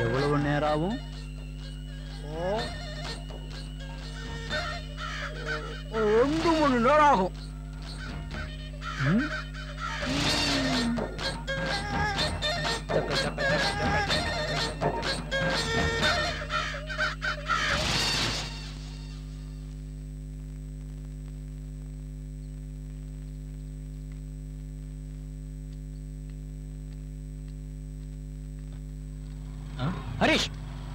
எவ்வளவு நேரம் ஆகும்? 2 மணி நேரம் ஆகும். ஹரிஷ்,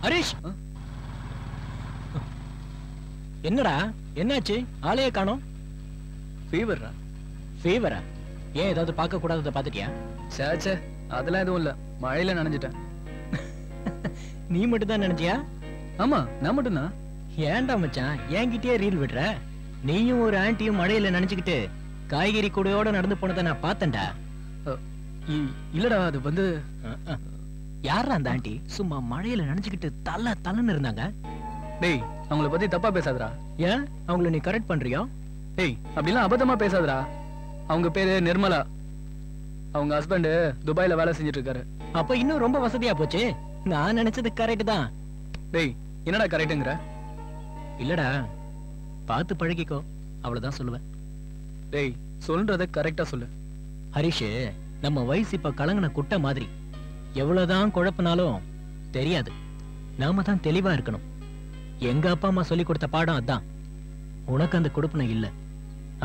ஹரிஷ், என்னடா என்னாச்சு? ஆளையே காணோம். ஃபீவரா? ஃபீவரா? ஏன் ஏதாவது பார்க்க கூடாததை பார்த்துட்டியா? சேச்சே, அதெல்லாம் எதுவும் இல்ல. மழையில நனைஞ்சிட்டேன். நீ மட்டும் தான் நினைச்சியா? ஆமா, நான் மட்டும்தான். ஏன்டா மச்சான் என்கிட்டயே ரீல் விடுற? நீயும் ஒரு ஆண்டியும் மழையில நினைச்சுக்கிட்டு காய்கறி கூடையோட நடந்து போனதை நான் பார்த்தேன்டா. இல்லடா, அது வந்து யாரா அந்த ஆண்டி சும்மா மழையில நினைச்சுக்கிட்டு தலன்னு இருந்தாங்க? டேய், அவங்கள பத்தி தப்பா பேசாதடா. ஏன் அவங்கள நீ கரெக்ட் பண்றியோ? டேய், அப்படிலாம் அபத்தமா பேசாதடா. அவங்க பேரு நிர்மலா. அவங்க ஹஸ்பண்ட் துபாயில வேலை செஞ்சுட்டு இருக்காரு. அப்ப இன்னும் ரொம்ப வசதியா போச்சு. நான் நினைச்சது கரெக்ட் தான். டேய், என்னடா கரெக்ட்ங்கற? இல்லடா, பார்த்து பழகிக்கோ, அவ்வளவுதான் சொல்லுவேன். டேய், சொல்றத கரெக்டா சொல்லு. ஹரிஷ், நம்ம வயசு இப்ப கலங்கின குட்டை மாதிரி. எவ்வளவுதான் குழப்பினாலும் தெரியாது. நாம தான் தெளிவா இருக்கணும். எங்க அப்பா அம்மா சொல்லி கொடுத்த பாடம் அதான். உனக்கு அந்த கொடுப்பனை இல்ல.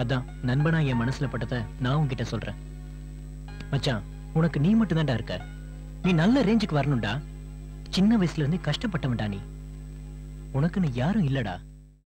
அதான் நண்பனா என் மனசுல பட்டத நான் உன்கிட்ட சொல்றேன். மச்சான், உனக்கு நீ மட்டும் தான்டா இருக்க. நீ நல்ல ரேஞ்சுக்கு வரணும்டா. சின்ன வயசுல இருந்து கஷ்டப்பட்டவன்டா நீ. உனக்குன்னு யாரும் இல்லடா.